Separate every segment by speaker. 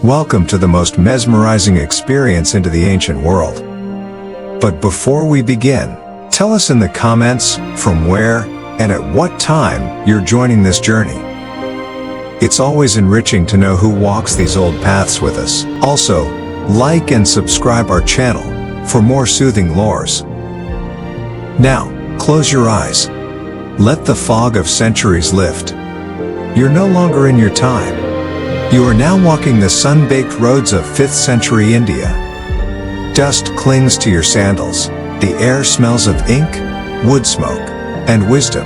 Speaker 1: Welcome to the most mesmerizing experience into the ancient world. But before we begin, tell us in the comments from where and at what time you're joining this journey. It's always enriching to know who walks these old paths with us. Also, like and subscribe our channel for more soothing lores. Now, close your eyes. Let the fog of centuries lift. You're no longer in your time. You are now walking the sun-baked roads of 5th century India. Dust clings to your sandals. The air smells of ink, wood smoke, and wisdom.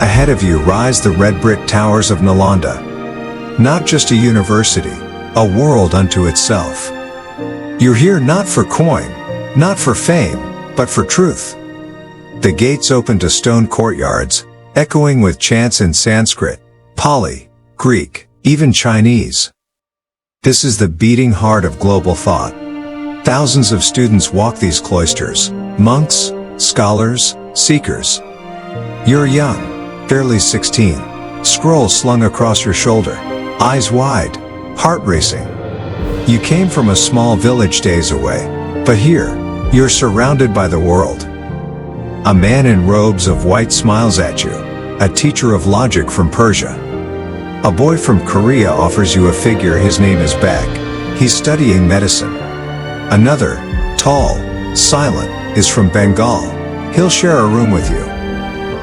Speaker 1: Ahead of you rise the red brick towers of Nalanda. Not just a university, a world unto itself. You're here not for coin, not for fame, but for truth. The gates open to stone courtyards, echoing with chants in Sanskrit, Pali, Greek, even Chinese. This is the beating heart of global thought. Thousands of students walk these cloisters, monks, scholars, seekers. You're young, barely 16, scroll slung across your shoulder, eyes wide, heart racing. You came from a small village days away, but here, you're surrounded by the world. A man in robes of white smiles at you, a teacher of logic from Persia. A boy from Korea offers you a figure. His name is Beck. He's studying medicine. Another, tall, silent, is from Bengal. He'll share a room with you.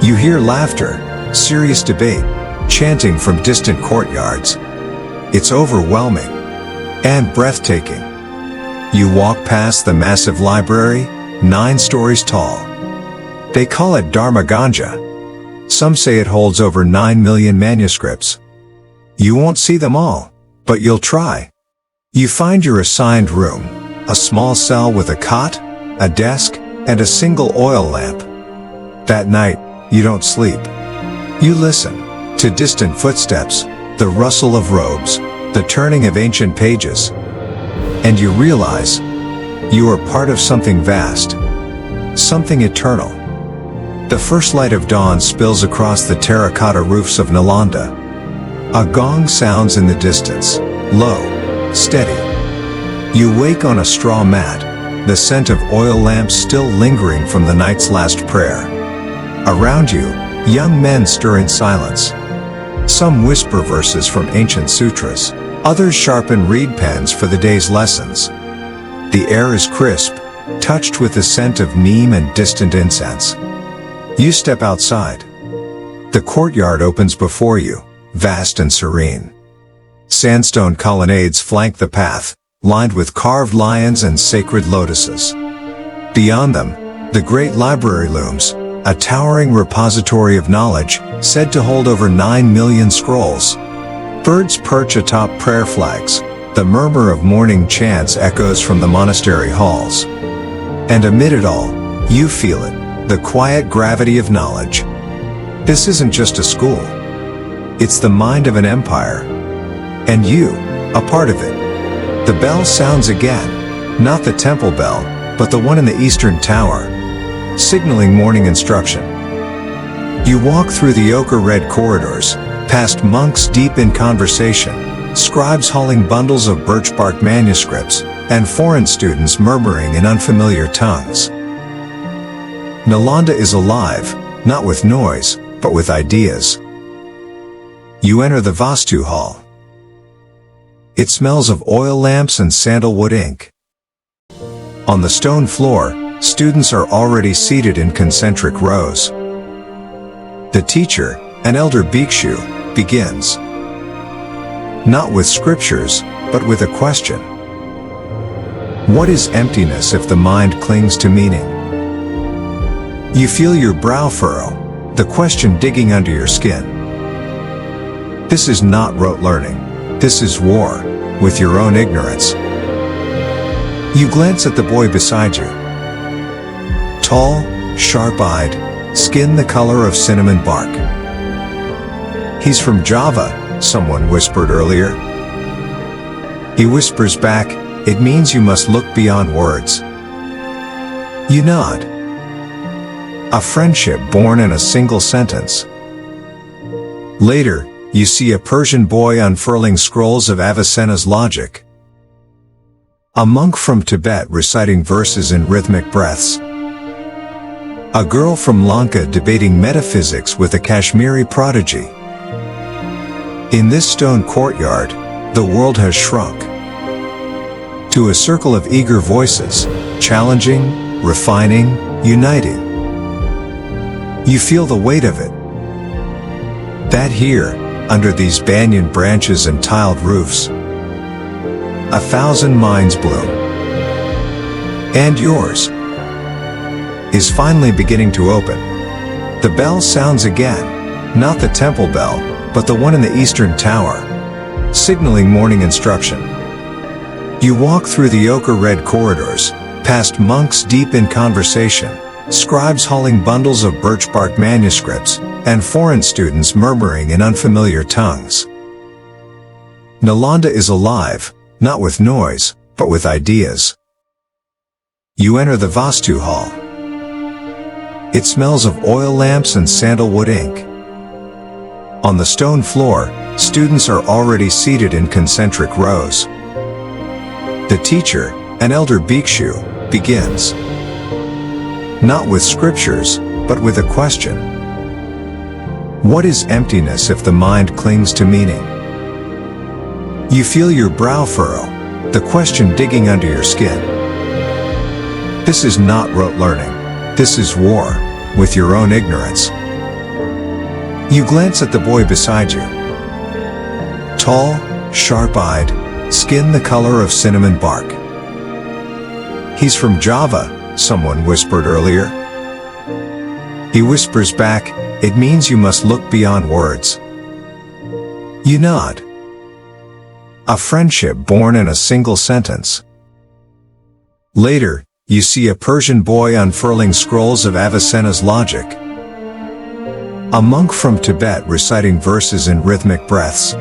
Speaker 1: You hear laughter, serious debate, chanting from distant courtyards. It's overwhelming and breathtaking. You walk past the massive library, 9 stories tall. They call it Dharma Ganja. Some say it holds over 9 million manuscripts. You won't see them all, but you'll try. You find your assigned room, a small cell with a cot, a desk, and a single oil lamp. That night, you don't sleep. You listen to distant footsteps, the rustle of robes, the turning of ancient pages. And you realize you are part of something vast, something eternal. The first light of dawn spills across the terracotta roofs of Nalanda. A gong sounds in the distance, low, steady. You wake on a straw mat, the scent of oil lamps still lingering from the night's last prayer. Around you, young men stir in silence. Some whisper verses from ancient sutras, others sharpen reed pens for the day's lessons. The air is crisp, touched with the scent of neem and distant incense. You step outside. The courtyard opens before you, vast and serene. Sandstone colonnades flank the path, lined with carved lions and sacred lotuses. Beyond them, the great library looms, a towering repository of knowledge, said to hold over 9 million scrolls. Birds perch atop prayer flags, the murmur of morning chants echoes from the monastery halls. And amid it all, you feel it, the quiet gravity of knowledge. This isn't just a school. It's the mind of an empire. And you, a part of it. The bell sounds again, not the temple bell, but the one in the eastern tower, signaling morning instruction. You walk through the ochre-red corridors, past monks deep in conversation, scribes hauling bundles of birch-bark manuscripts, and foreign students murmuring in unfamiliar tongues. Nalanda is alive, not with noise, but with ideas. You enter the Vastu Hall. It smells of oil lamps and sandalwood ink. On the stone floor, students are already seated in concentric rows. The teacher, an elder bhikshu, begins. Not with scriptures, but with a question. What is emptiness if the mind clings to meaning? You feel your brow furrow, the question digging under your skin. This is not rote learning. This is war, with your own ignorance. You glance at the boy beside you. Tall, sharp-eyed, skin the color of cinnamon bark. He's from Java, someone whispered earlier. He whispers back, it means you must look beyond words. You nod. A friendship born in a single sentence. Later, you see a Persian boy unfurling scrolls of Avicenna's logic. A monk from Tibet reciting verses in rhythmic breaths. A girl from Lanka debating metaphysics with a Kashmiri prodigy. In this stone courtyard, the world has shrunk to a circle of eager voices, challenging, refining, uniting. You feel the weight of it. That here, under these banyan branches and tiled roofs, 1,000 minds bloom. And yours is finally beginning to open. The bell sounds again, not the temple bell, but the one in the eastern tower, signaling morning instruction. You walk through the ochre-red corridors, past monks deep in conversation, scribes hauling bundles of birch-bark manuscripts, and foreign students murmuring in unfamiliar tongues. Nalanda is alive, not with noise, but with ideas. You enter the Vastu Hall. It smells of oil lamps and sandalwood ink. On the stone floor, students are already seated in concentric rows. The teacher, an elder bhikshu, begins. Not with scriptures, but with a question. What is emptiness if the mind clings to meaning? You feel your brow furrow, the question digging under your skin. This is not rote learning. This is war, with your own ignorance. You glance at the boy beside you. Tall, sharp-eyed, skin the color of cinnamon bark. He's from Java, someone whispered earlier. He whispers back, it means you must look beyond words. You nod. A friendship born in a single sentence. Later, you see a Persian boy unfurling scrolls of Avicenna's logic. A monk from Tibet reciting verses in rhythmic breaths.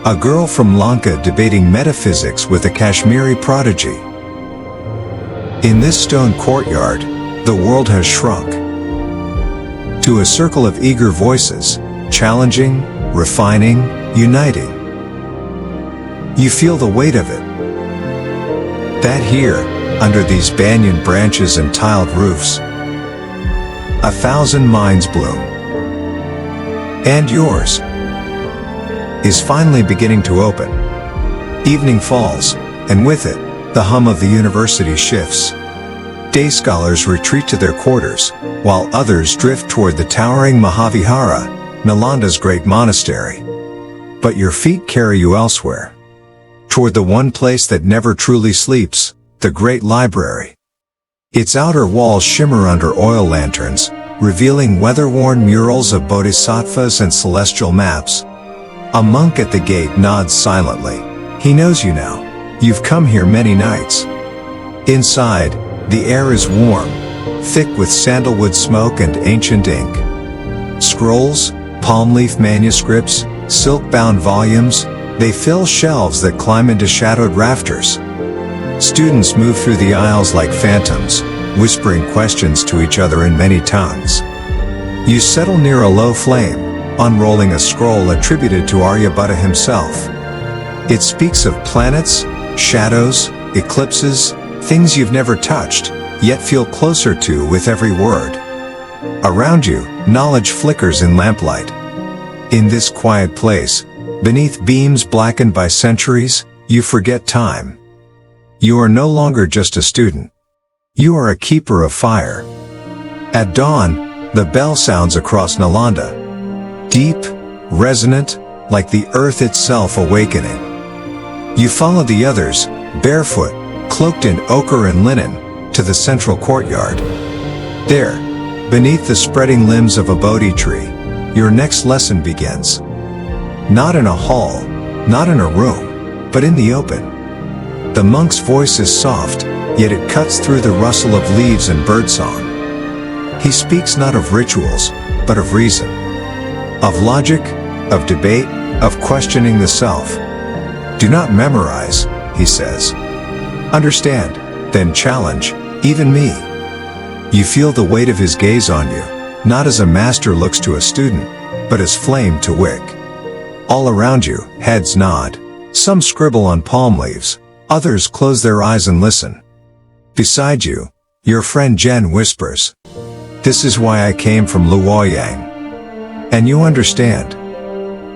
Speaker 1: A girl from Lanka debating metaphysics with a Kashmiri prodigy. In this stone courtyard, the world has shrunk to a circle of eager voices, challenging, refining, uniting. You feel the weight of it. That here, under these banyan branches and tiled roofs, 1,000 minds bloom. And yours is finally beginning to open. Evening falls, and with it, the hum of the university shifts. Day scholars retreat to their quarters, while others drift toward the towering Mahavihara, Nalanda's great monastery. But your feet carry you elsewhere. Toward the one place that never truly sleeps, the great library. Its outer walls shimmer under oil lanterns, revealing weather-worn murals of bodhisattvas and celestial maps. A monk at the gate nods silently. He knows you now. You've come here many nights. Inside, the air is warm, thick with sandalwood smoke and ancient ink. Scrolls, palm leaf manuscripts, silk-bound volumes, they fill shelves that climb into shadowed rafters. Students move through the aisles like phantoms, whispering questions to each other in many tongues. You settle near a low flame, unrolling a scroll attributed to Aryabhatta himself. It speaks of planets, shadows, eclipses, things you've never touched, yet feel closer to with every word. Around you, knowledge flickers in lamplight. In this quiet place, beneath beams blackened by centuries, you forget time. You are no longer just a student. You are a keeper of fire. At dawn, the bell sounds across Nalanda. Deep, resonant, like the earth itself awakening. You follow the others, barefoot, cloaked in ochre and linen, to the central courtyard. There, beneath the spreading limbs of a Bodhi tree, your next lesson begins. Not in a hall, not in a room, but in the open. The monk's voice is soft, yet it cuts through the rustle of leaves and birdsong. He speaks not of rituals, but of reason. Of logic, of debate, of questioning the self. Do not memorize, he says. Understand, then challenge, even me. You feel the weight of his gaze on you, not as a master looks to a student, but as flame to wick. All around you, heads nod. Some scribble on palm leaves. Others close their eyes and listen. Beside you, your friend Jen whispers, "This is why I came from Luoyang." And you understand.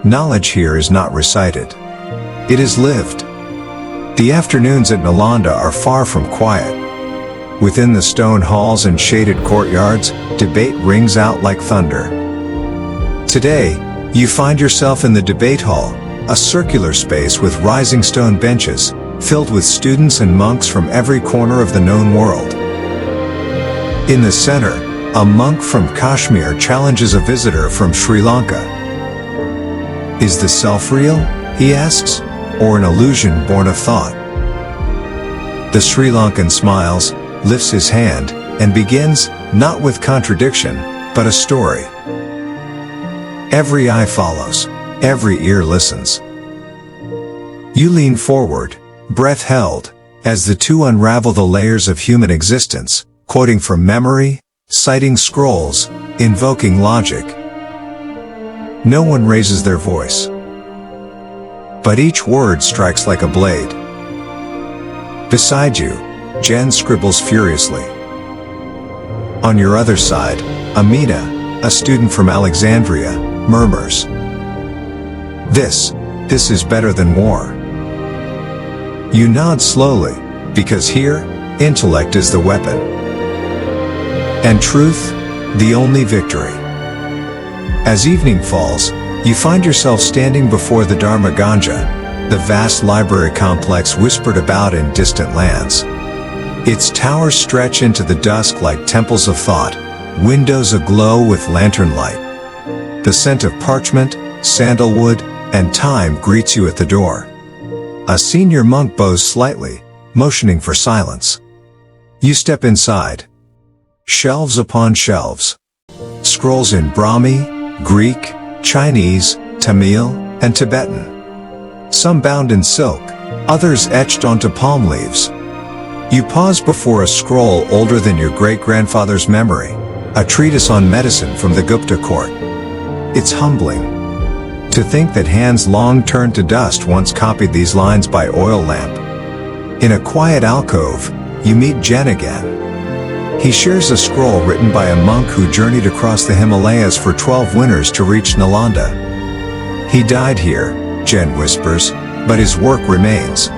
Speaker 1: Knowledge here is not recited. It is lived. The afternoons at Nalanda are far from quiet. Within the stone halls and shaded courtyards, debate rings out like thunder. Today, you find yourself in the debate hall, a circular space with rising stone benches, filled with students and monks from every corner of the known world. In the center, a monk from Kashmir challenges a visitor from Sri Lanka. Is the self real, he asks, or an illusion born of thought? The Sri Lankan smiles, lifts his hand, and begins, not with contradiction, but a story. Every eye follows, every ear listens. You lean forward, breath held, as the two unravel the layers of human existence, quoting from memory, citing scrolls, invoking logic. No one raises their voice. But each word strikes like a blade. Beside you, Jen scribbles furiously. On your other side, Amina, a student from Alexandria, murmurs, This is better than war." You nod slowly, because here, intellect is the weapon. And truth, the only victory. As evening falls, you find yourself standing before the Dharma Ganja, the vast library complex whispered about in distant lands. Its towers stretch into the dusk like temples of thought, windows aglow with lantern light. The scent of parchment, sandalwood, and time greets you at the door. A senior monk bows slightly, motioning for silence. You step inside. Shelves upon shelves. Scrolls in Brahmi, Greek, Chinese, Tamil, and Tibetan. Some bound in silk, others etched onto palm leaves. You pause before a scroll older than your great-grandfather's memory, a treatise on medicine from the Gupta court. It's humbling. To think that hands long turned to dust once copied these lines by oil lamp. In a quiet alcove, you meet Jen again. He shares a scroll written by a monk who journeyed across the Himalayas for 12 winters to reach Nalanda. He died here, Jen whispers, but his work remains.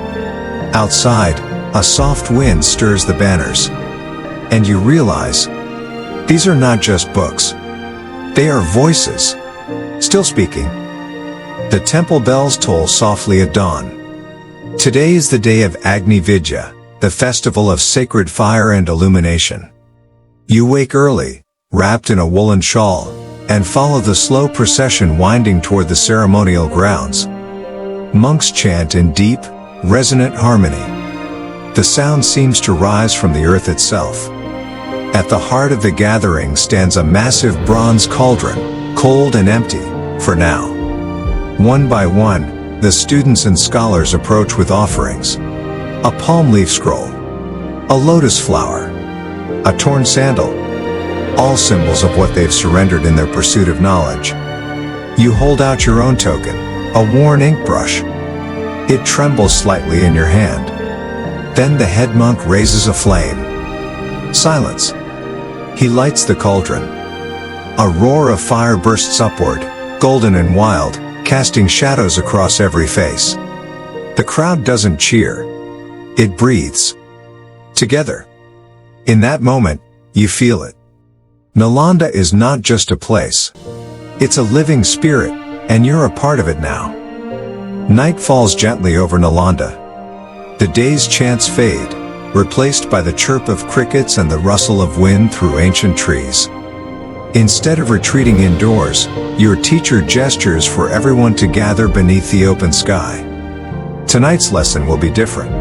Speaker 1: Outside, a soft wind stirs the banners. And you realize, these are not just books. They are voices, still speaking. The temple bells toll softly at dawn. Today is the day of Agni Vidya, the festival of sacred fire and illumination. You wake early, wrapped in a woolen shawl, and follow the slow procession winding toward the ceremonial grounds. Monks chant in deep, resonant harmony. The sound seems to rise from the earth itself. At the heart of the gathering stands a massive bronze cauldron, cold and empty, for now. One by one, the students and scholars approach with offerings. A palm leaf scroll. A lotus flower. A torn sandal. All symbols of what they've surrendered in their pursuit of knowledge. You hold out your own token, a worn ink brush. It trembles slightly in your hand. Then the head monk raises a flame. Silence. He lights the cauldron. A roar of fire bursts upward, golden and wild, casting shadows across every face. The crowd doesn't cheer. It breathes. Together. In that moment, you feel it. Nalanda is not just a place. It's a living spirit, and you're a part of it now. Night falls gently over Nalanda. The day's chants fade, replaced by the chirp of crickets and the rustle of wind through ancient trees. Instead of retreating indoors, your teacher gestures for everyone to gather beneath the open sky. Tonight's lesson will be different.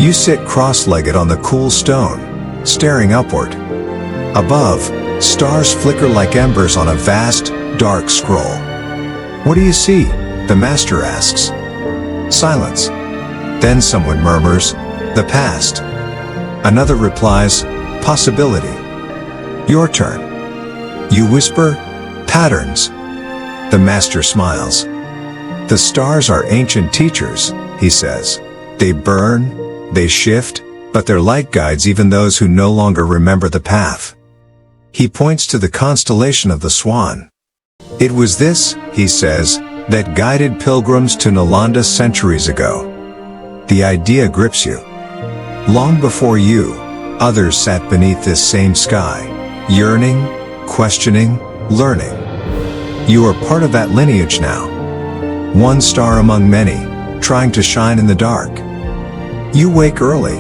Speaker 1: You sit cross-legged on the cool stone, staring upward. Above, stars flicker like embers on a vast, dark scroll. "What do you see?" the master asks. Silence. Then someone murmurs, "The past." Another replies, "Possibility." Your turn. You whisper, "Patterns." The master smiles. The stars are ancient teachers, he says. They burn, they shift, but their light guides even those who no longer remember the path. He points to the constellation of the Swan. It was this, he says, that guided pilgrims to Nalanda centuries ago. The idea grips you. Long before you, others sat beneath this same sky, yearning, questioning, learning. You are part of that lineage now. One star among many, trying to shine in the dark. You wake early.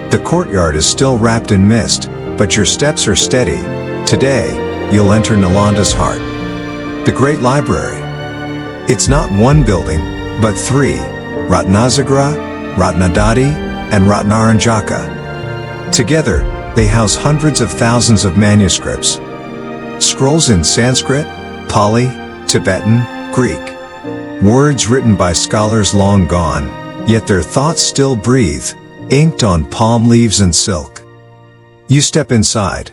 Speaker 1: The courtyard is still wrapped in mist, but your steps are steady. Today, you'll enter Nalanda's heart. The great library. It's not one building, but three: Ratnasagara, Ratnadati, and Ratnaranjaka. Together, they house hundreds of thousands of manuscripts. Scrolls in Sanskrit, Pali, Tibetan, Greek. Words written by scholars long gone, yet their thoughts still breathe, inked on palm leaves and silk. You step inside.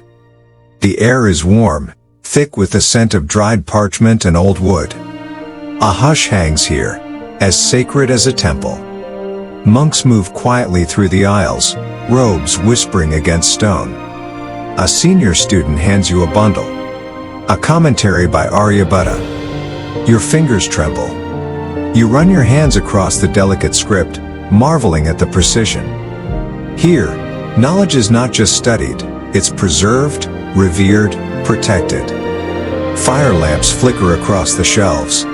Speaker 1: The air is warm, thick with the scent of dried parchment and old wood. A hush hangs here, as sacred as a temple. Monks move quietly through the aisles, robes whispering against stone. A senior student hands you a bundle. A commentary by Aryabhatta. Your fingers tremble. You run your hands across the delicate script, marveling at the precision. Here, knowledge is not just studied, it's preserved, revered, protected. Fire lamps flicker across the shelves.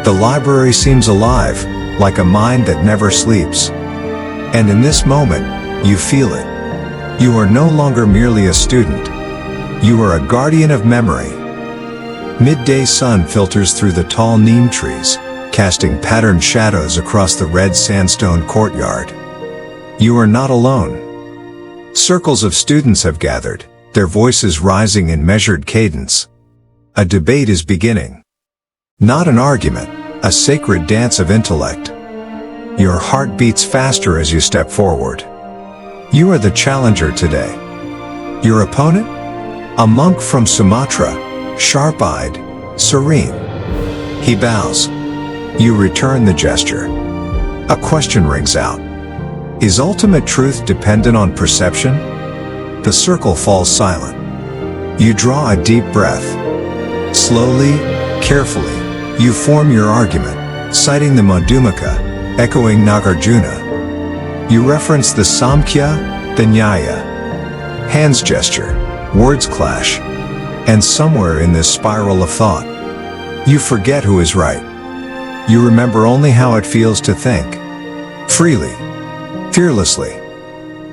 Speaker 1: The library seems alive, like a mind that never sleeps. And in this moment, you feel it. You are no longer merely a student. You are a guardian of memory. Midday sun filters through the tall neem trees, casting patterned shadows across the red sandstone courtyard. You are not alone. Circles of students have gathered, their voices rising in measured cadence. A debate is beginning. Not an argument, a sacred dance of intellect. Your heart beats faster as you step forward. You are the challenger today. Your opponent? A monk from Sumatra, sharp-eyed, serene. He bows. You return the gesture. A question rings out. Is ultimate truth dependent on perception? The circle falls silent. You draw a deep breath. Slowly, carefully, you form your argument, citing the Madhyamaka, echoing Nagarjuna. You reference the Samkhya, the Nyaya. Hands gesture, words clash. And somewhere in this spiral of thought, you forget who is right. You remember only how it feels to think. Freely. Fearlessly.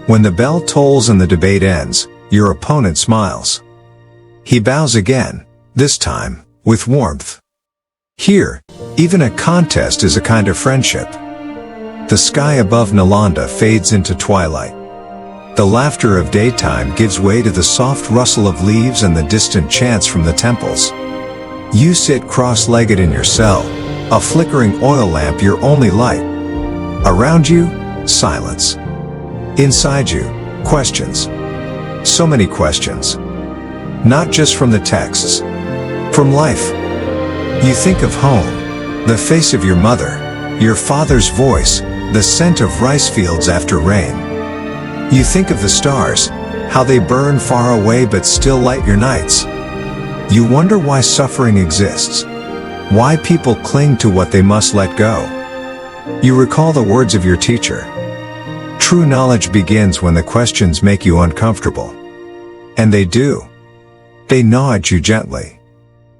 Speaker 1: When the bell tolls and the debate ends, your opponent smiles. He bows again, this time, with warmth. Here, even a contest is a kind of friendship. The sky above Nalanda fades into twilight. The laughter of daytime gives way to the soft rustle of leaves and the distant chants from the temples. You sit cross-legged in your cell, a flickering oil lamp your only light. Around you, silence. Inside you, questions. So many questions. Not just from the texts. From life. You think of home, the face of your mother, your father's voice, the scent of rice fields after rain. You think of the stars, how they burn far away but still light your nights. You wonder why suffering exists. Why people cling to what they must let go. You recall the words of your teacher. True knowledge begins when the questions make you uncomfortable. And they do. They gnaw at you gently.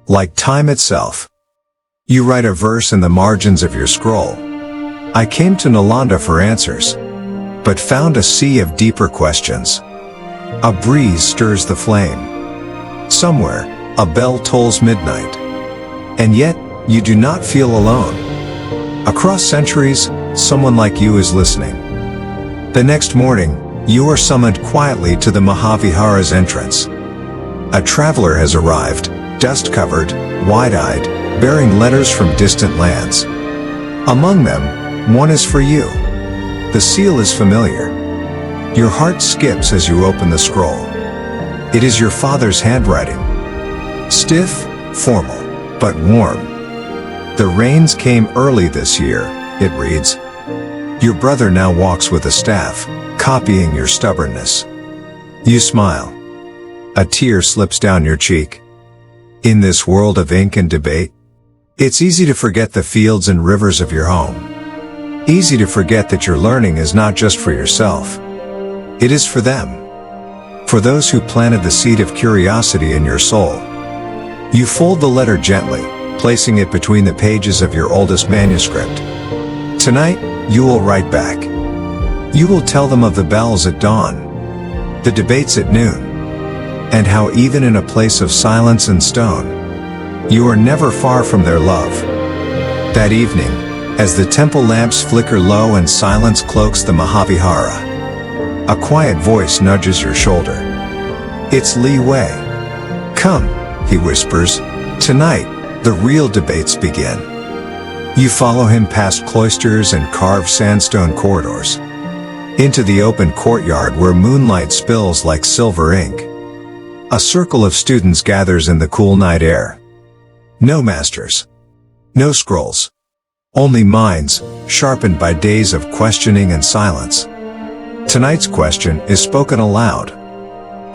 Speaker 1: Like time itself. You write a verse in the margins of your scroll. I came to Nalanda for answers, but found a sea of deeper questions. A breeze stirs the flame. Somewhere, a bell tolls midnight. And yet, you do not feel alone. Across centuries, someone like you is listening. The next morning, you are summoned quietly to the Mahavihara's entrance. A traveler has arrived, dust-covered, wide-eyed, bearing letters from distant lands. Among them, one is for you. The seal is familiar. Your heart skips as you open the scroll. It is your father's handwriting. Stiff, formal. but warm. The rains came early this year, it reads. Your brother now walks with a staff, copying your stubbornness. You smile. A tear slips down your cheek. In this world of ink and debate, it's easy to forget the fields and rivers of your home. Easy to forget that your learning is not just for yourself. It is for them. For those who planted the seed of curiosity in your soul. You fold the letter gently, placing it between the pages of your oldest manuscript. Tonight, you will write back. You will tell them of the bells at dawn, the debates at noon, and how even in a place of silence and stone, you are never far from their love. That evening, as the temple lamps flicker low and silence cloaks the Mahavihara, a quiet voice nudges your shoulder. It's Li Wei. Come, he whispers. Tonight, the real debates begin. You follow him past cloisters and carved sandstone corridors, into the open courtyard where moonlight spills like silver ink. A circle of students gathers in the cool night air. No masters. No scrolls. Only minds, sharpened by days of questioning and silence. Tonight's question is spoken aloud.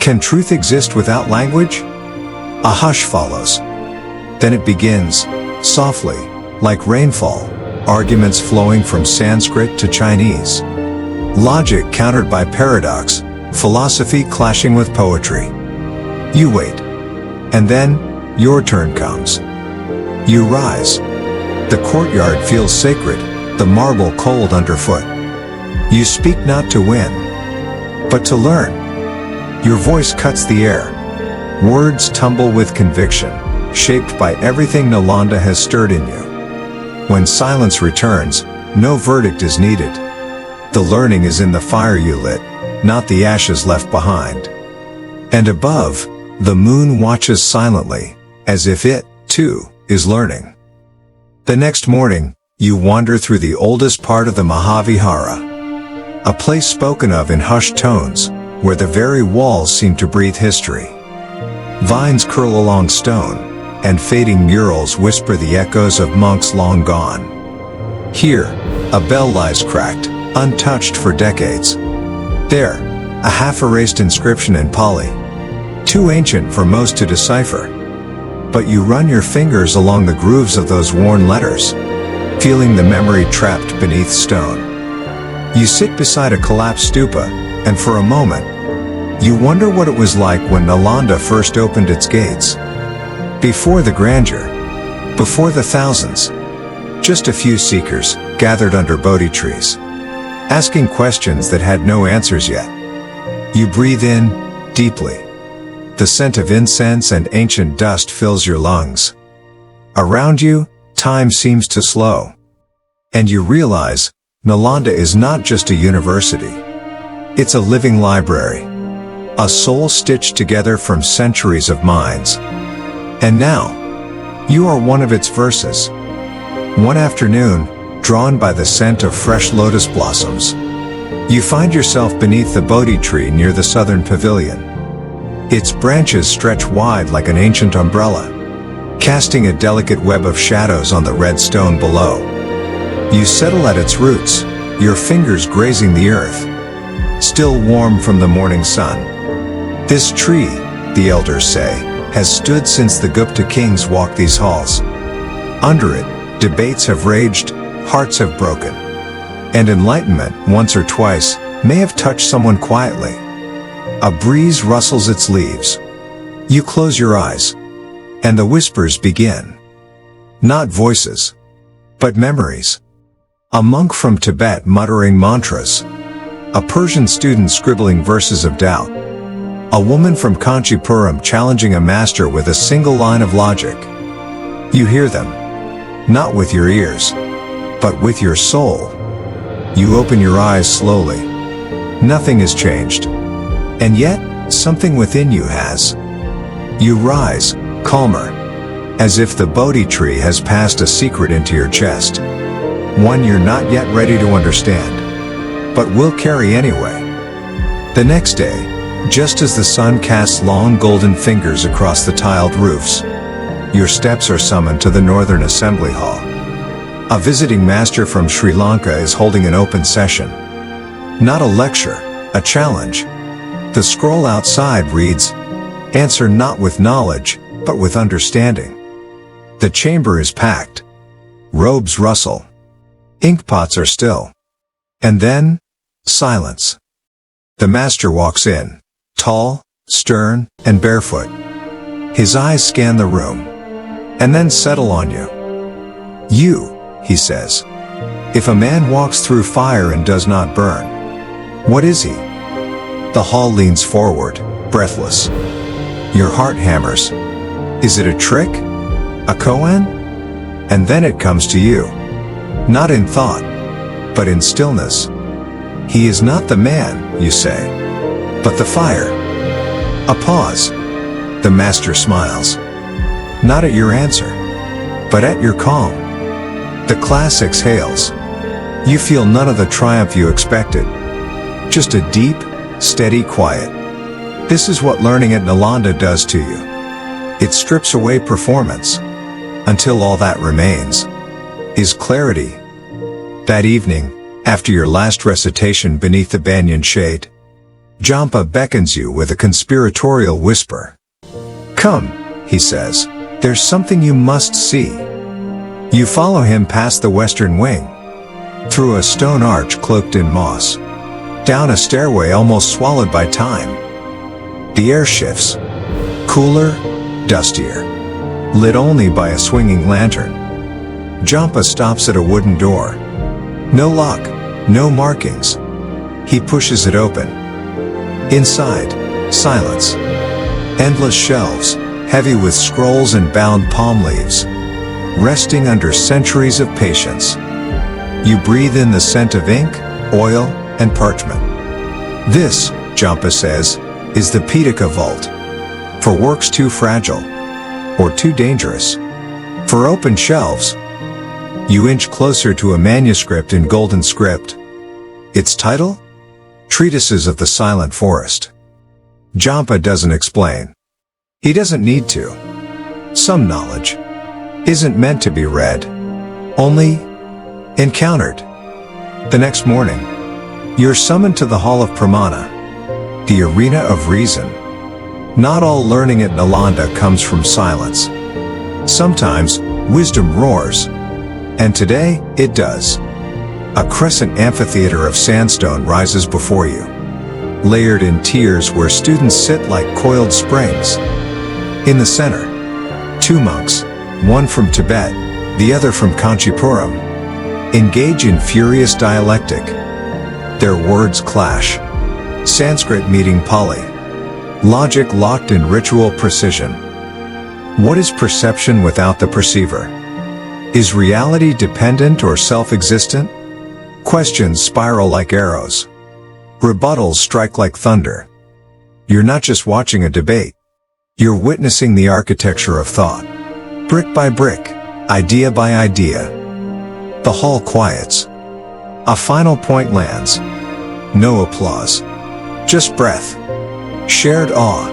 Speaker 1: Can truth exist without language? A hush follows. Then it begins, softly, like rainfall, arguments flowing from Sanskrit to Chinese. Logic countered by paradox, philosophy clashing with poetry. You wait. And then, your turn comes. You rise. The courtyard feels sacred, the marble cold underfoot. You speak not to win, but to learn. Your voice cuts the air. Words tumble with conviction, shaped by everything Nalanda has stirred in you. When silence returns, no verdict is needed. The learning is in the fire you lit, not the ashes left behind. And above, the moon watches silently, as if it, too, is learning. The next morning, you wander through the oldest part of the Mahavihara, a place spoken of in hushed tones, where the very walls seem to breathe history. Vines curl along stone, and fading murals whisper the echoes of monks long gone. Here, a bell lies cracked, untouched for decades. There, a half-erased inscription in Pali, too ancient for most to decipher. But you run your fingers along the grooves of those worn letters, feeling the memory trapped beneath stone. You sit beside a collapsed stupa, and for a moment, you wonder what it was like when Nalanda first opened its gates. Before the grandeur, before the thousands, just a few seekers gathered under Bodhi trees, asking questions that had no answers yet. You breathe in, deeply. The scent of incense and ancient dust fills your lungs. Around you, time seems to slow. And you realize, Nalanda is not just a university. It's a living library. A soul stitched together from centuries of minds. And now, you are one of its verses. One afternoon, drawn by the scent of fresh lotus blossoms, you find yourself beneath the Bodhi tree near the southern pavilion. Its branches stretch wide like an ancient umbrella, casting a delicate web of shadows on the red stone below. You settle at its roots, your fingers grazing the earth, still warm from the morning sun. This tree, the elders say, has stood since the Gupta kings walked these halls. Under it, debates have raged, hearts have broken. And enlightenment, once or twice, may have touched someone quietly. A breeze rustles its leaves. You close your eyes, and the whispers begin. Not voices, but memories. A monk from Tibet muttering mantras. A Persian student scribbling verses of doubt. A woman from Kanchipuram challenging a master with a single line of logic. You hear them, not with your ears, but with your soul. You open your eyes slowly. Nothing has changed. And yet, something within you has. You rise, calmer, as if the Bodhi tree has passed a secret into your chest. One you're not yet ready to understand, but will carry anyway. The next day, just as the sun casts long golden fingers across the tiled roofs, your steps are summoned to the Northern Assembly Hall. A visiting master from Sri Lanka is holding an open session. Not a lecture, a challenge. The scroll outside reads, "Answer not with knowledge, but with understanding." The chamber is packed. Robes rustle. Inkpots are still. And then, silence. The master walks in, tall, stern, and barefoot. His eyes scan the room, and then settle on you. "You," he says. "If a man walks through fire and does not burn, what is he?" The hall leans forward, breathless. Your heart hammers. Is it a trick? A koan? And then it comes to you. Not in thought, but in stillness. He is not the man, you say, but the fire. A pause. The master smiles. Not at your answer, but at your calm. The class exhales. You feel none of the triumph you expected. Just a deep, steady quiet. This is what learning at Nalanda does to you. It strips away performance, until all that remains is clarity. That evening, after your last recitation beneath the banyan shade, Jampa beckons you with a conspiratorial whisper. "Come," he says, "there's something you must see." You follow him past the western wing, through a stone arch cloaked in moss, down a stairway almost swallowed by time. The air shifts, cooler, dustier, lit only by a swinging lantern. Jampa stops at a wooden door. No lock, no markings. He pushes it open. Inside, silence. Endless shelves, heavy with scrolls and bound palm leaves, resting under centuries of patience. You breathe in the scent of ink, oil, and parchment. This, Jampa says, is the Pitaka vault. For works too fragile, or too dangerous. For open shelves. You inch closer to a manuscript in golden script. Its title? Treatises of the Silent Forest. Jampa doesn't explain. He doesn't need to. Some knowledge isn't meant to be read, only encountered. The next morning, you're summoned to the Hall of Pramana, the arena of reason. Not all learning at Nalanda comes from silence. Sometimes, wisdom roars. And today, it does. A crescent amphitheater of sandstone rises before you, layered in tiers where students sit like coiled springs. In the center, two monks, one from Tibet, the other from Kanchipuram, engage in furious dialectic. Their words clash. Sanskrit meeting Pali. Logic locked in ritual precision. What is perception without the perceiver? Is reality dependent or self-existent? Questions spiral like arrows. Rebuttals strike like thunder. You're not just watching a debate. You're witnessing the architecture of thought. Brick by brick, idea by idea. The hall quiets. A final point lands. No applause. Just breath. Shared awe.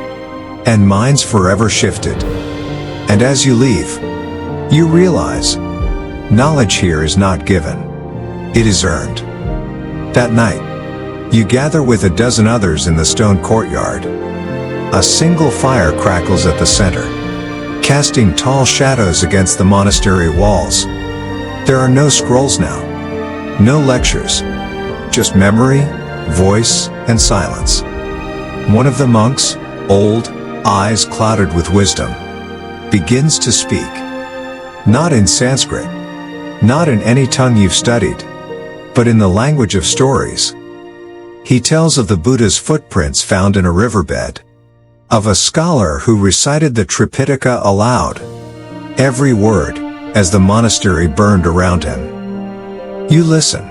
Speaker 1: And minds forever shifted. And as you leave, you realize, knowledge here is not given. It is earned. That night, you gather with a dozen others in the stone courtyard. A single fire crackles at the center, casting tall shadows against the monastery walls. There are no scrolls now. No lectures. Just memory, voice, and silence. One of the monks, old, eyes clouded with wisdom, begins to speak. Not in Sanskrit, not in any tongue you've studied, but in the language of stories. He tells of the Buddha's footprints found in a riverbed, of a scholar who recited the Tripitaka aloud, every word, as the monastery burned around him. You listen,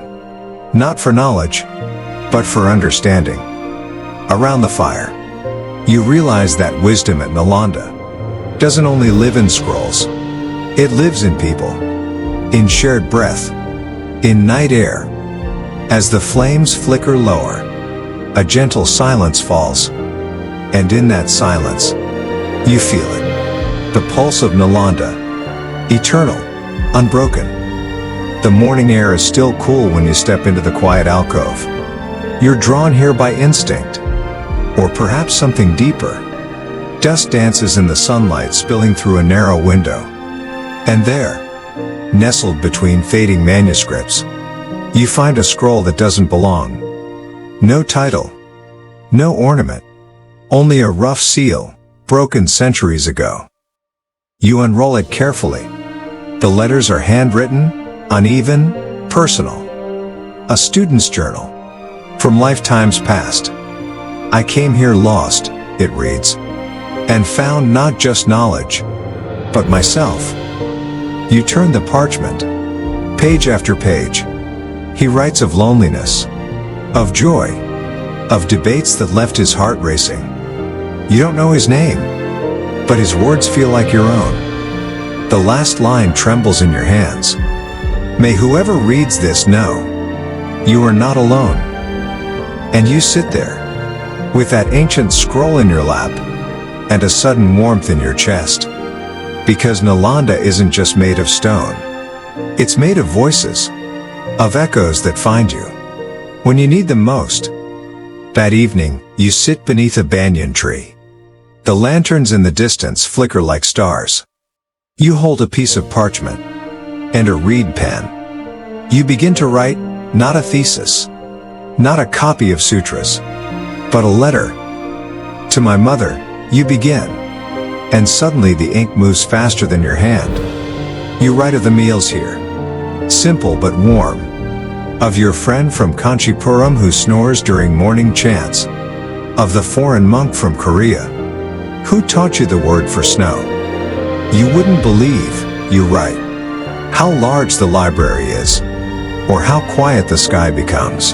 Speaker 1: not for knowledge, but for understanding. Around the fire, you realize that wisdom at Nalanda doesn't only live in scrolls. It lives in people, in shared breath, in night air. As the flames flicker lower, a gentle silence falls, and in that silence, you feel it. The pulse of Nalanda. Eternal. Unbroken. The morning air is still cool when you step into the quiet alcove. You're drawn here by instinct. Or perhaps something deeper. Dust dances in the sunlight spilling through a narrow window. And there, nestled between fading manuscripts, you find a scroll that doesn't belong. No title. No ornament. Only a rough seal, broken centuries ago. You unroll it carefully. The letters are handwritten, uneven, personal. A student's journal. From lifetimes past. I came here lost, it reads, and found not just knowledge, but myself. You turn the parchment. Page after page. He writes of loneliness, of joy, of debates that left his heart racing. You don't know his name, but his words feel like your own. The last line trembles in your hands. May whoever reads this know, you are not alone. And you sit there, with that ancient scroll in your lap, and a sudden warmth in your chest. Because Nalanda isn't just made of stone. It's made of voices, of echoes that find you when you need them most. That evening, you sit beneath a banyan tree. The lanterns in the distance flicker like stars. You hold a piece of parchment and a reed pen. You begin to write, not a thesis, not a copy of sutras, but a letter. To my mother, you begin. And suddenly the ink moves faster than your hand. You write of the meals here, simple but warm. Of your friend from Kanchipuram who snores during morning chants. Of the foreign monk from Korea, who taught you the word for snow. You wouldn't believe, you write, how large the library is, or how quiet the sky becomes.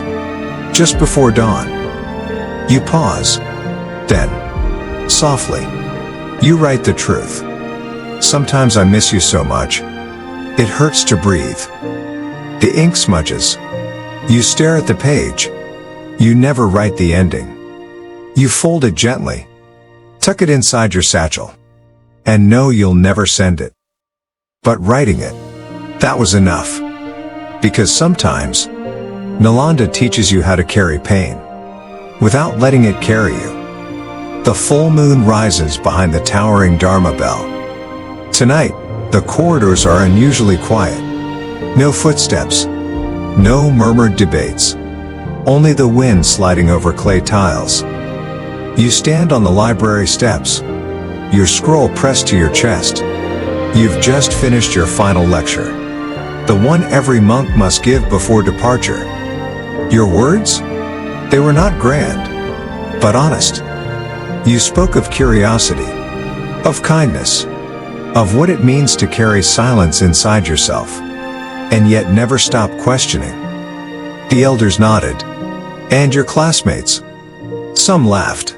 Speaker 1: Just before dawn. You pause. Then, softly, you write the truth. Sometimes I miss you so much. It hurts to breathe. The ink smudges. You stare at the page. You never write the ending. You fold it gently. Tuck it inside your satchel. And know you'll never send it. But writing it, that was enough. Because sometimes, Nalanda teaches you how to carry pain, without letting it carry you. The full moon rises behind the towering Dharma bell. Tonight, the corridors are unusually quiet. No footsteps. No murmured debates. Only the wind sliding over clay tiles. You stand on the library steps. Your scroll pressed to your chest. You've just finished your final lecture. The one every monk must give before departure. Your words? They were not grand, but honest. You spoke of curiosity, of kindness, of what it means to carry silence inside yourself, and yet never stop questioning. The elders nodded, and your classmates. Some laughed,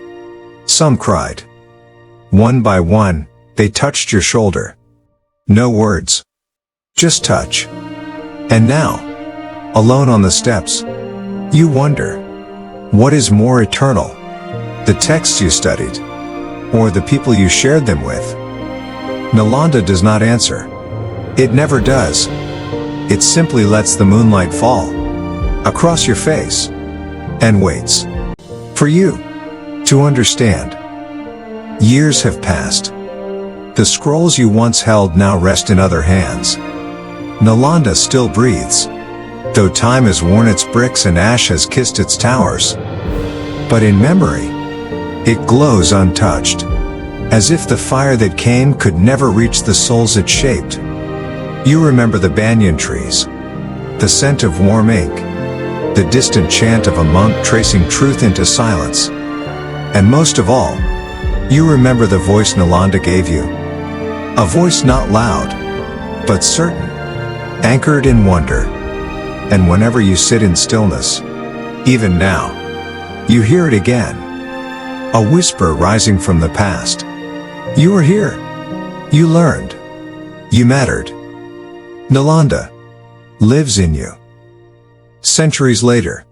Speaker 1: some cried. One by one, they touched your shoulder. No words, just touch. And now, alone on the steps, you wonder, what is more eternal? The texts you studied, or the people you shared them with? Nalanda does not answer. It never does. It simply lets the moonlight fall across your face and waits for you to understand. Years have passed. The scrolls you once held now rest in other hands. Nalanda still breathes, though time has worn its bricks and ash has kissed its towers. But in memory, it glows untouched, as if the fire that came could never reach the souls it shaped. You remember the banyan trees, the scent of warm ink, the distant chant of a monk tracing truth into silence. And most of all, you remember the voice Nalanda gave you. A voice not loud, but certain, anchored in wonder. And whenever you sit in stillness, even now, you hear it again. A whisper rising from the past. You were here. You learned. You mattered. Nalanda lives in you. Centuries later,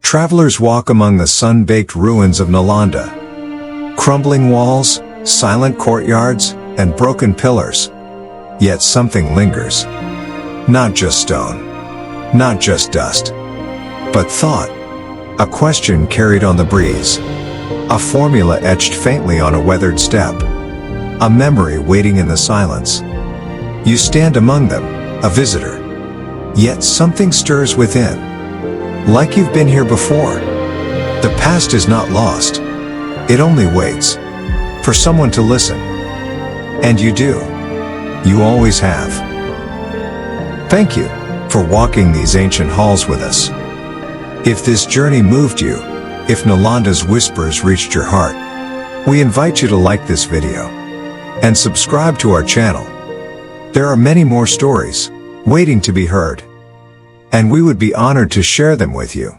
Speaker 1: travelers walk among the sun-baked ruins of Nalanda. Crumbling walls, silent courtyards, and broken pillars. Yet something lingers. Not just stone. Not just dust. But thought. A question carried on the breeze. A formula etched faintly on a weathered step. A memory waiting in the silence. You stand among them, a visitor. Yet something stirs within. Like you've been here before. The past is not lost. It only waits for someone to listen. And you do. You always have. Thank you for walking these ancient halls with us. If this journey moved you, if Nalanda's whispers reached your heart, we invite you to like this video and subscribe to our channel. There are many more stories waiting to be heard, and we would be honored to share them with you.